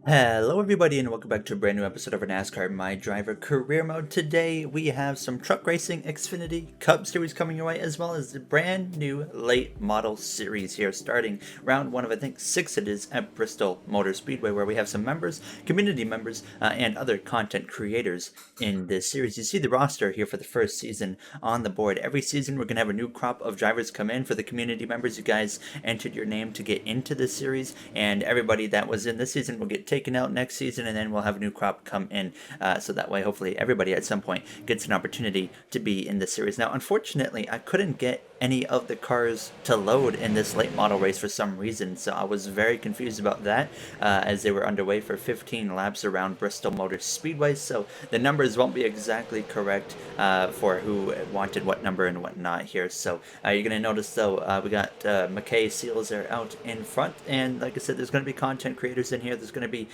Hello everybody and welcome back to a brand new episode of our NASCAR My Driver Career Mode. Today we have some truck racing Xfinity Cup Series coming your way, as well as the brand new late model series here, starting round one of I think 6 it is at Bristol Motor Speedway, where we have some members, community members, and other content creators in this series. You see the roster here for the first season on the board. Every season we're going to have a new crop of drivers come in. For the community members, you guys entered your name to get into this series, and everybody that was in this season will get taken out next season, and then we'll have a new crop come in, so that way hopefully everybody at some point gets an opportunity to be in this series. Now unfortunately I couldn't get any of the cars to load in this late model race for some reason, so I was very confused about that, as they were underway for 15 laps around Bristol Motor Speedway, so the numbers won't be exactly correct for who wanted what number and whatnot here. So you're going to notice though, we got McKay Seals are out in front, and like I said, there's going to be content creators in here, there's going to be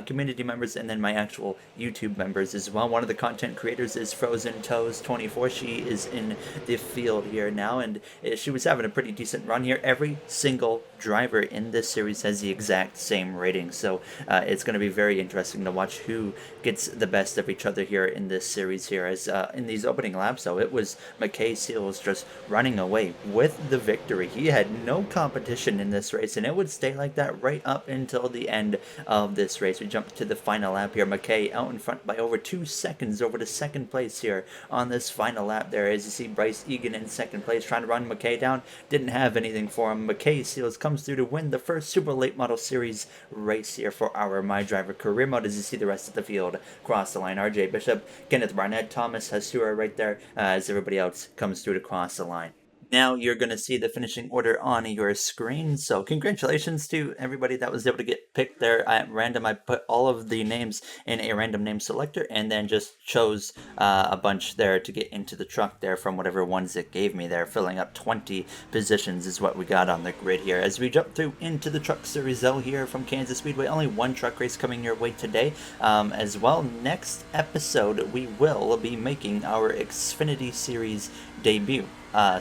community members, and then my actual YouTube members as well. One of the content creators is Frozen Toes 24. She is in the field here now, and she was having a pretty decent run here. Every single driver in this series has the exact same rating, so it's going to be very interesting to watch who gets the best of each other here in this series here. As in these opening laps though, it was McKay Seals just running away with the victory. He had no competition in this race, and it would stay like that right up until the end of this race. We jump to the final lap here. McKay out in front by over 2 seconds over to second place here on this final lap there. As you see, Bryce Egan in second place trying to run McKay down. Didn't have anything for him. McKay Seals comes through to win the first Super Late Model Series race here for our My Driver Career Mode. As you see the rest of the field cross the line, RJ Bishop, Kenneth Barnett, Thomas Hasura right there, as everybody else comes through to cross the line. Now you're going to see the finishing order on your screen, so congratulations to everybody that was able to get picked there at random. I put all of the names in a random name selector and then just chose a bunch there to get into the truck there from whatever ones it gave me there. Filling up 20 positions is what we got on the grid here. As we jump through into the truck series though here from Kansas Speedway, only one truck race coming your way today as well. Next episode we will be making our Xfinity series debut.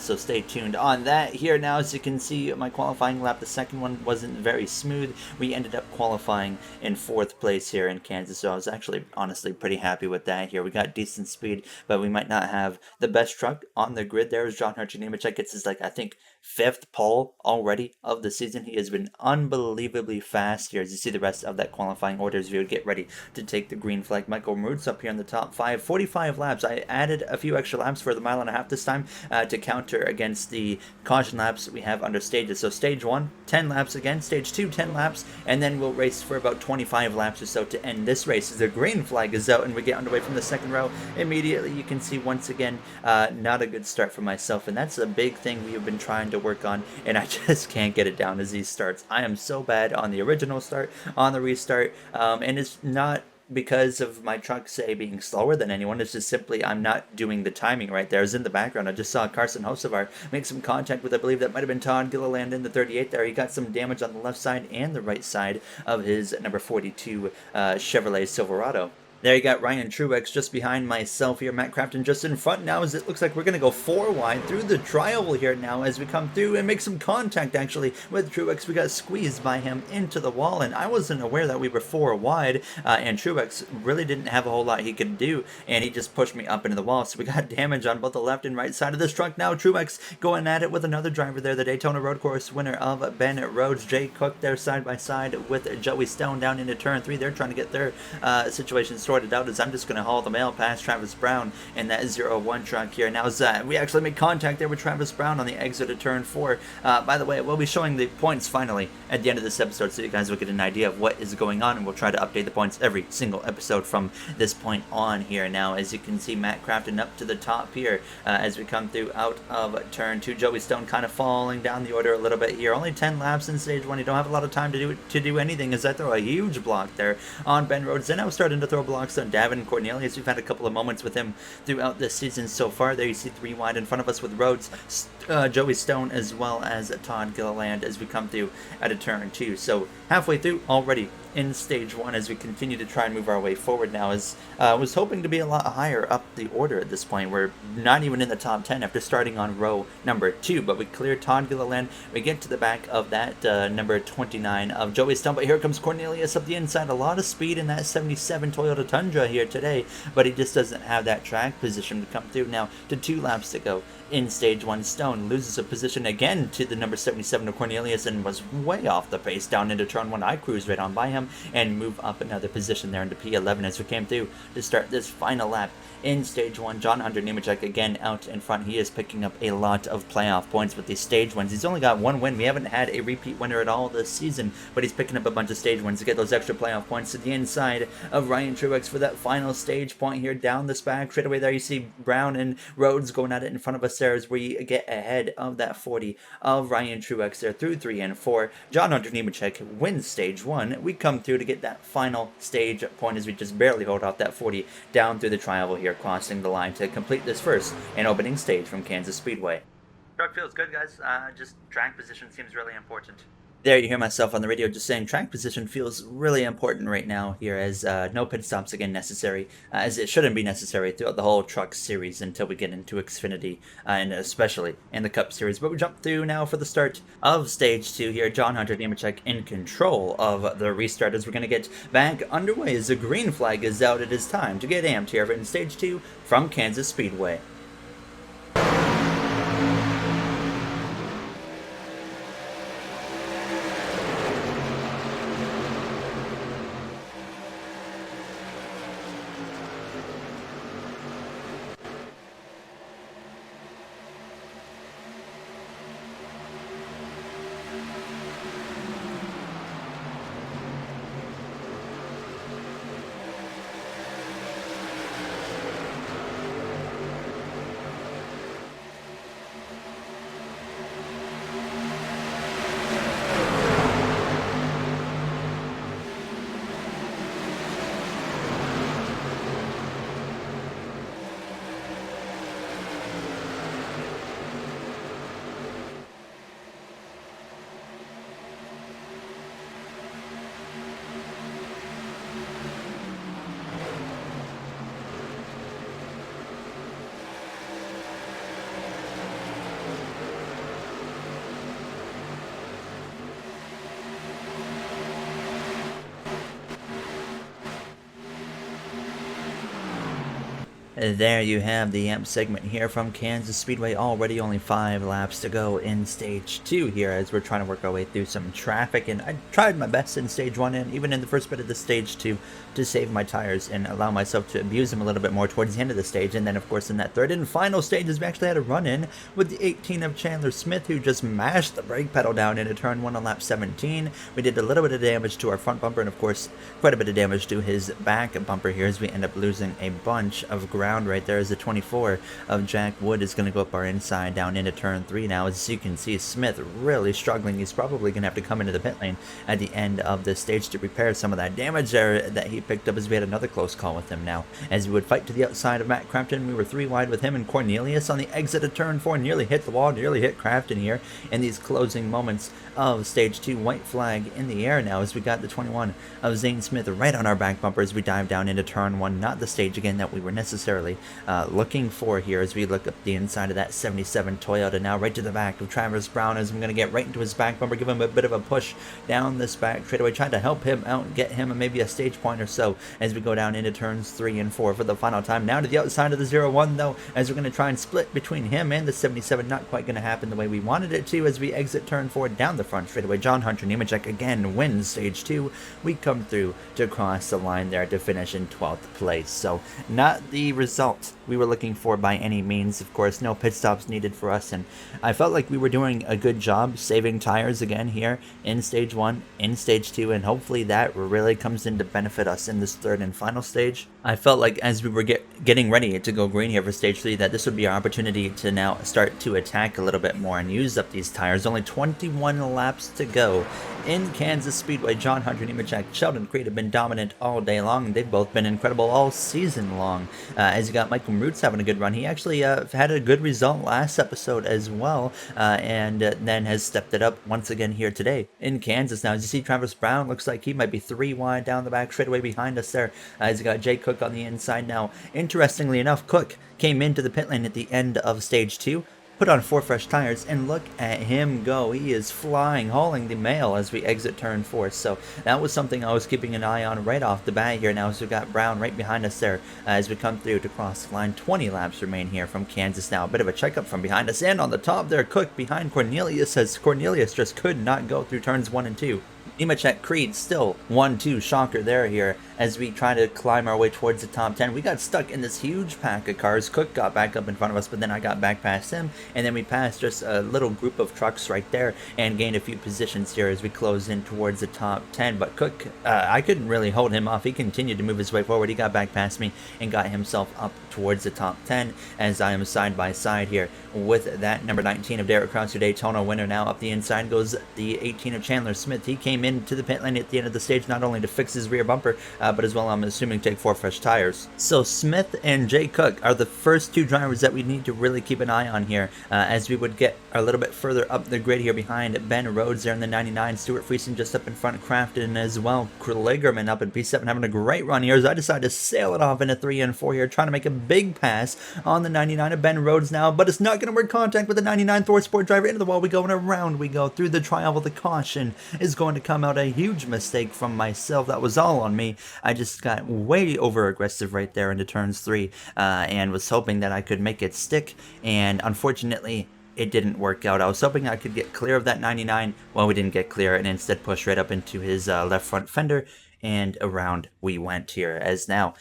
So stay tuned on that. Here now, as you can see, my qualifying lap, the second one wasn't very smooth. We ended up qualifying in 4th place here in Kansas, so I was actually honestly pretty happy with that here. We got decent speed, but we might not have the best truck on the grid. There is John Hurchinimich. Gets his, like, I think 5th pole already of the season. He has been unbelievably fast here. As you see the rest of that qualifying order, as we would get ready to take the green flag. Michael Roots up here in the top 5, 45 laps. I added a few extra laps for the 1.5 miles this time to counter against the caution laps we have under stages. So stage 1, 10 laps again, stage 2, 10 laps, and then we'll race for about 25 laps or so to end this race. As the green flag is out and we get underway from the second row, immediately you can see once again not a good start for myself, and that's a big thing we have been trying to work on, and I just can't get it down as these starts. I am so bad on the original start, on the restart, and it's not because of my truck, say, being slower than anyone. It's just simply I'm not doing the timing right there. As in the background, I just saw Carson Hocevar make some contact with, I believe that might have been Todd Gilliland in the 38 there. He got some damage on the left side and the right side of his number 42 Chevrolet Silverado. There you got Ryan Truex just behind myself here. Matt Crafton just in front now, as it looks like we're going to go 4 wide through the tri-oval here now as we come through and make some contact actually with Truex. We got squeezed by him into the wall, and I wasn't aware that we were 4 wide, and Truex really didn't have a whole lot he could do, and he just pushed me up into the wall. So we got damage on both the left and right side of this truck now. Truex going at it with another driver there, the Daytona Road Course winner of Ben Rhodes. Jay Cook there side by side with Joey Stone down into turn 3. They're trying to get their situation sorted out, as I'm just going to haul the mail past Travis Brown and that 0-1 truck here. Now we actually made contact there with Travis Brown on the exit of turn 4. By the way, we'll be showing the points finally at the end of this episode, so you guys will get an idea of what is going on, and we'll try to update the points every single episode from this point on here. Now, as you can see, Matt Crafton up to the top here as we come through out of turn 2. Joey Stone kind of falling down the order a little bit here. Only 10 laps in stage 1. You don't have a lot of time to do anything, as I throw a huge block there on Ben Rhodes. Then I was starting to throw blocks on Davin Cornelius. We've had a couple of moments with him throughout this season so far. There you see 3 wide in front of us with Rhodes, Joey Stone, as well as Todd Gilliland as we come through at a turn 2. So halfway through already in stage 1 as we continue to try and move our way forward now. As was hoping to be a lot higher up the order at this point. We're not even in the top 10 after starting on row number 2, but we clear Todd Gilliland. We get to the back of that number 29 of Joey Stone, but here comes Cornelius up the inside. A lot of speed in that 77 Toyota Tundra here today, but he just doesn't have that track position to come through. Now to 2 laps to go in stage 1. Stone loses a position again to the number 77 of Cornelius and was way off the pace down into turn 1. I cruised right on by him and move up another position there into P11 as we came through to start this final lap in stage 1. John Hunter Nemechek again out in front. He is picking up a lot of playoff points with these stage wins. He's only got 1 win. We haven't had a repeat winner at all this season, but he's picking up a bunch of stage wins to get those extra playoff points to the inside of Ryan Truex for that final stage point here down this back. Straight away there you see Brown and Rhodes going at it in front of us there as we get ahead of that 40 of Ryan Truex there through 3 and 4. John Hunter Nemechek wins stage 1. We come through to get that final stage point as we just barely hold off that 40 down through the tri-oval here, crossing the line to complete this first and opening stage from Kansas Speedway. Truck feels good, guys. Just track position seems really important. There you hear myself on the radio just saying track position feels really important right now here, as no pit stops again necessary, as it shouldn't be necessary throughout the whole truck series until we get into Xfinity, and especially in the Cup series. But we jump through now for the start of stage 2 here. John Hunter Nemechek in control of the restart as we're going to get back underway as the green flag is out. It is time to get amped here in stage 2 from Kansas Speedway. There you have the amp segment here from Kansas Speedway. Already only 5 laps to go in stage 2 here as we're trying to work our way through some traffic. And I tried my best in stage 1 and even in the first bit of the stage 2 to save my tires and allow myself to abuse them a little bit more towards the end of the stage. And then of course in that third and final stages we actually had a run-in with the 18 of Chandler Smith, who just mashed the brake pedal down into turn 1 on lap 17. We did a little bit of damage to our front bumper and of course quite a bit of damage to his back bumper here as we end up losing a bunch of ground right there as the 24 of Jack Wood is going to go up our inside down into turn 3 now. As you can see, Smith really struggling. He's probably going to have to come into the pit lane at the end of this stage to repair some of that damage there that he picked up, as we had another close call with him now. As we would fight to the outside of Matt Crampton, we were 3 wide with him, and Cornelius on the exit of turn 4 nearly hit the wall, nearly hit Crampton here in these closing moments of stage 2. White flag in the air now as we got the 21 of Zane Smith right on our back bumper as we dive down into turn 1. Not the stage again that we were necessarily looking for here as we look up the inside of that 77 Toyota now right to the back of Travis Brown as I'm going to get right into his back bumper, give him a bit of a push down this back straightaway, trying to help him out and get him maybe a stage point or so as we go down into turns 3 and 4 for the final time. Now to the outside of the 0-1 though, as we're going to try and split between him and the 77. Not quite going to happen the way we wanted it to as we exit turn 4 down the front straightaway. John Hunter Nemechek again wins stage 2. We come through to cross the line there to finish in 12th place. So not the result we were looking for by any means. Of course, no pit stops needed for us, and I felt like we were doing a good job saving tires again here in stage 1, in stage 2, and hopefully that really comes in to benefit us in this third and final stage. I felt like as we were getting ready to go green here for stage 3 that this would be our opportunity to now start to attack a little bit more and use up these tires. Only 21 laps to go in Kansas Speedway. John Hunter Nemechek, Sheldon Creed have been dominant all day long. They've both been incredible all season long. As you got Michael Roots having a good run. He actually had a good result last episode as well, and then has stepped it up once again here today in Kansas. Now, as you see, Travis Brown looks like he might be 3 wide down the back straightaway behind us there. As you got Jay Cook on the inside now. Interestingly enough, Cook came into the pit lane at the end of stage 2. Put on 4 fresh tires, and look at him go. He is flying, hauling the mail as we exit turn 4. So that was something I was keeping an eye on right off the bat here. Now, as we've got Brown right behind us there as we come through to cross the line. 20 laps remain here from Kansas now. A bit of a checkup from behind us, and on the top there, Cook behind Cornelius, as Cornelius just could not go through turns 1 and 2. Nemechek Creed still 1-2 shocker there here as we try to climb our way towards the top 10. We got stuck in this huge pack of cars. Cook got back up in front of us, but then I got back past him, and then we passed just a little group of trucks right there and gained a few positions here as we close in towards the top 10. But Cook, I couldn't really hold him off. He continued to move his way forward. He got back past me and got himself up towards the top 10 as I am side by side here with that number 19 of Derek Kraus, your Daytona winner. Now up the inside goes the 18 of Chandler Smith. He came into the pit lane at the end of the stage not only to fix his rear bumper, but as well, I'm assuming, take 4 fresh tires. So Smith and Jay Cook are the first 2 drivers that we need to really keep an eye on here, as we would get a little bit further up the grid here behind Ben Rhodes there in the 99. Stuart Friesen just up in front of Crafton as well. Kligerman up in P7 having a great run here as I decide to sail it off into 3 and 4 here, trying to make a big pass on the 99 of Ben Rhodes now, but it's not going to work. Contact with the 99 Thor Sport driver into the wall. We go and around we go through the tri-oval. The caution is going to come out. A huge mistake from myself. That was all on me. I just got way over aggressive right there into turns 3 and was hoping that I could make it stick, and unfortunately it didn't work out. I was hoping I could get clear of that 99. Well, we didn't get clear and instead pushed right up into his left front fender, and around we went here. As now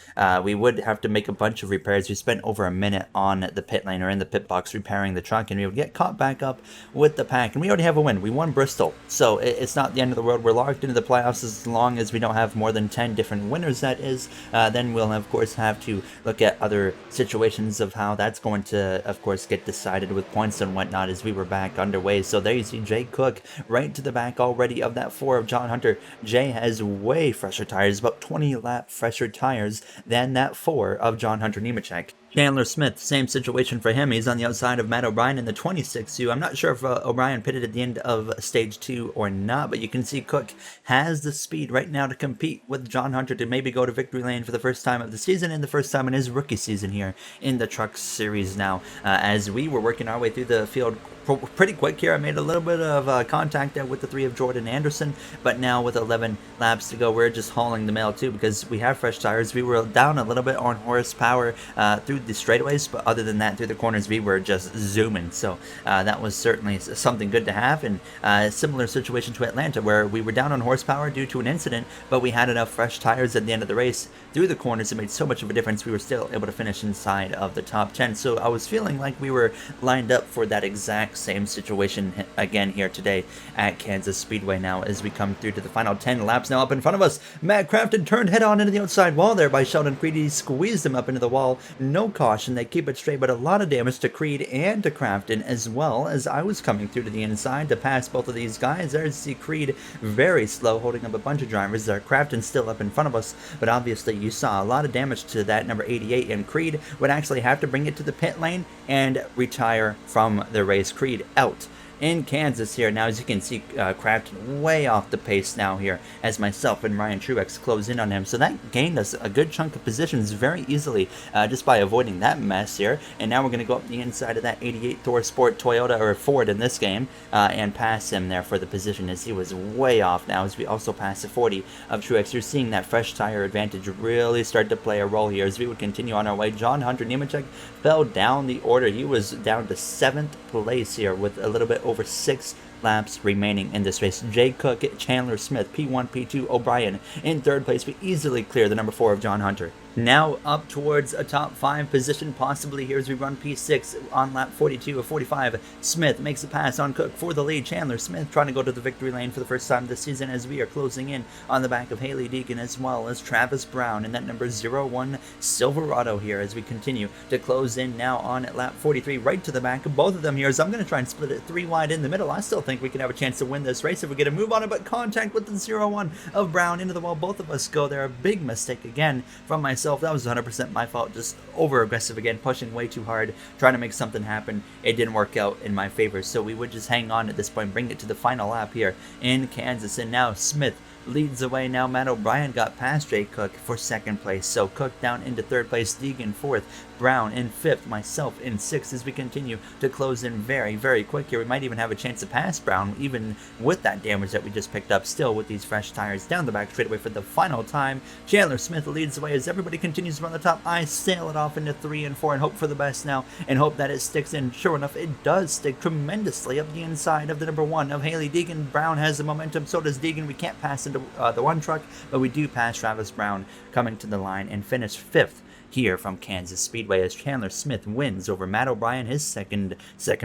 we would have to make a bunch of repairs. We spent over a minute on the pit lane or in the pit box repairing the truck, and we would get caught back up with the pack, and we already have a win. We won Bristol, so it's not the end of the world. We're locked into the playoffs as long as we don't have more than 10 different winners, that is. Then we'll of course have to look at other situations of how that's going to of course get decided with points and whatnot as we were back underway. So there you see Jay Cook right to the back already of that 4 of John Hunter. Jay has way fresher tires, about 20 lap fresher tires than that 4 of John Hunter Nemechek. Chandler Smith, same situation for him. He's on the outside of Matt O'Brien in the 26U. I'm not sure if O'Brien pitted at the end of stage 2 or not, but you can see Cook has the speed right now to compete with John Hunter to maybe go to victory lane for the first time of the season and the first time in his rookie season here in the Truck Series now. As we were working our way through the field pretty quick here, I made a little bit of contact there with the 3 of Jordan Anderson, but now with 11 laps to go, we're just hauling the mail too because we have fresh tires. We were down a little bit on horsepower through the straightaways, but other than that, through the corners, we were just zooming. So that was certainly something good to have. And a similar situation to Atlanta, where we were down on horsepower due to an incident, but we had enough fresh tires at the end of the race through the corners. It made so much of a difference. We were still able to finish inside of the top 10. So I was feeling like we were lined up for that exact same situation again here today at Kansas Speedway now as we come through to the final 10 laps. Now up in front of us, Matt Crafton turned head on into the outside wall there by Sheldon Creed. He squeezed him up into the wall. No caution. They keep it straight, but a lot of damage to Creed and to Crafton as well, as I was coming through to the inside to pass both of these guys. There's see Creed very slow, holding up a bunch of drivers there. Crafton still up in front of us, but obviously you saw a lot of damage to that number 88, and Creed would actually have to bring it to the pit lane and retire from the race. Creed out in Kansas here. Now, as you can see, Crafton way off the pace now here as myself and Ryan Truex close in on him. So that gained us a good chunk of positions very easily just by avoiding that mess here. And now we're going to go up the inside of that 88 Thor Sport Toyota, or Ford in this game, and pass him there for the position as he was way off now as we also pass the 40 of Truex. You're seeing that fresh tire advantage really start to play a role here as we would continue on our way. John Hunter Nemechek fell down the order. He was down to 7th place here with a little bit over 6 laps remaining in this race. Jay Cook, Chandler Smith, P1, P2, O'Brien in 3rd place. We easily clear the number 4 of John Hunter. Now up towards a top 5 position possibly here as we run P6 on lap 42 of 45. Smith makes a pass on Cook for the lead. Chandler Smith trying to go to the victory lane for the first time this season as we are closing in on the back of Haley Deacon as well as Travis Brown in that number 01 Silverado here as we continue to close in now on lap 43 right to the back of both of them here. As I'm going to try and split it 3 wide in the middle. I still think we can have a chance to win this race if we get a move on it, but contact with the 0-1 of Brown into the wall. Both of us go there. A big mistake again from myself. That was 100% my fault. Just over aggressive again, pushing way too hard, trying to make something happen. It didn't work out in my favor, so we would just hang on at this point, bring it to the final lap here in Kansas. And now Smith leads the way. Now Matt O'Brien got past Jay Cook for second place, so Cook down into third place, Deegan fourth, Brown in fifth, myself in sixth, as we continue to close in very, very quick here. We might even have a chance to pass Brown, even with that damage that we just picked up, still with these fresh tires. Down the back straightaway for the final time, Chandler Smith leads the way as everybody continues to run the top. I sail it off into 3 and 4 and hope for the best now, and hope that it sticks in. Sure enough, it does stick tremendously up the inside of the number 1 of Haley Deegan. Brown has the momentum, so does Deegan. We can't pass into the one truck, but we do pass Travis Brown coming to the line and finish 5th here from Kansas Speedway as Chandler Smith wins over Matt O'Brien, his second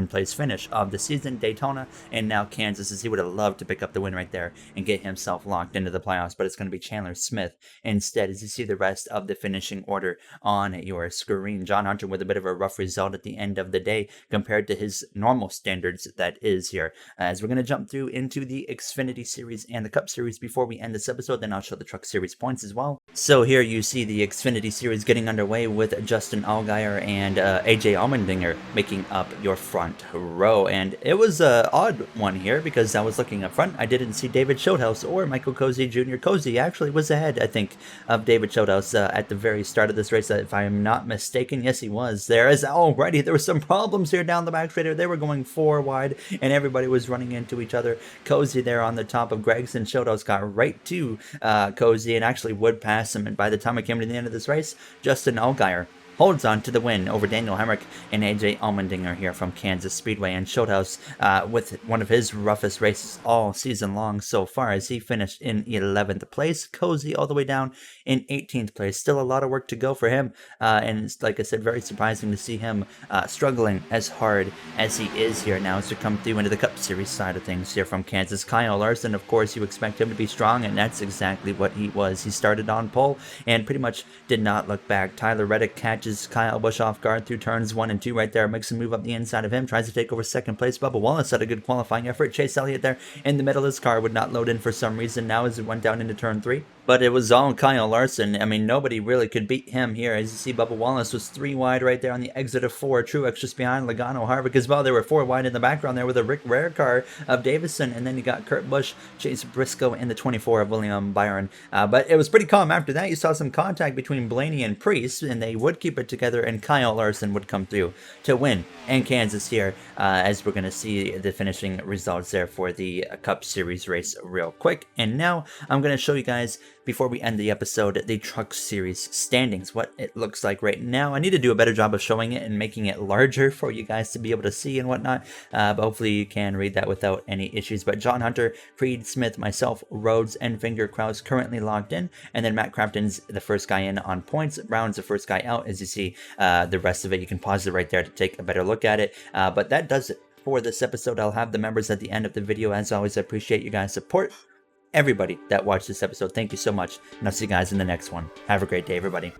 place finish of the season. Daytona and now Kansas, as he would have loved to pick up the win right there and get himself locked into the playoffs, but it's going to be Chandler Smith instead, as you see the rest of the finishing order on your screen. John Hunter with a bit of a rough result at the end of the day compared to his normal standards that is here. As we're going to jump through into the Xfinity Series and the Cup Series before we end this episode, then I'll show the Truck Series points as well. So here you see the Xfinity Series getting underway with Justin Allgaier and AJ Allmendinger making up your front row. And it was an odd one here because I was looking up front. I didn't see David Schulthouse or Michael Cozy Jr. Cozy actually was ahead, I think, of David Schulthouse at the very start of this race, if I'm not mistaken. Yes, he was there. As already there were some problems here down the back straight. They were going 4 wide and everybody was running into each other. Cozy there on the top of Gregson. Schulthouse got right to Cozy and actually would pass him. And by the time I came to the end of this race, Justin Allgaier holds on to the win over Daniel Hemrick and AJ Allmendinger here from Kansas Speedway. And Schulthouse with one of his roughest races all season long so far, as he finished in 11th place. Cozy all the way down in 18th place. Still a lot of work to go for him. And it's, like I said, very surprising to see him struggling as hard as he is here now as to come through into the Cup Series side of things here from Kansas. Kyle Larson, of course, you expect him to be strong, and that's exactly what he was. He started on pole and pretty much did not look back. Tyler Reddick catches Kyle Busch off guard through turns 1 and 2 right there, makes a move up the inside of him, tries to take over second place. Bubba Wallace had a good qualifying effort. Chase Elliott there in the middle. His car would not load in for some reason now as it went down into turn 3. But it was all Kyle Larson. I mean, nobody really could beat him here. As you see, Bubba Wallace was 3 wide right there on the exit of 4. Truex just behind Logano Harvick as well. There were 4 wide in the background there with a Rick Rare car of Davison. And then you got Kurt Busch, Chase Briscoe, and the 24 of William Byron. But it was pretty calm after that. You saw some contact between Blaney and Priest, and they would keep it together, and Kyle Larson would come through to win in Kansas here, as we're going to see the finishing results there for the Cup Series race real quick. And now I'm going to show you guys, before we end the episode, the Truck Series standings, what it looks like right now. I need to do a better job of showing it and making it larger for you guys to be able to see and whatnot, but hopefully you can read that without any issues. But John Hunter, Creed, Smith, myself, Rhodes, and Finger Kraus currently logged in, and then Matt Crafton's the first guy in on points. Brown's the first guy out. As you see, the rest of it, you can pause it right there to take a better look at it, but that does it for this episode. I'll have the members at the end of the video. As always, I appreciate you guys' support. Everybody that watched this episode, thank you so much, and I'll see you guys in the next one. Have a great day, everybody.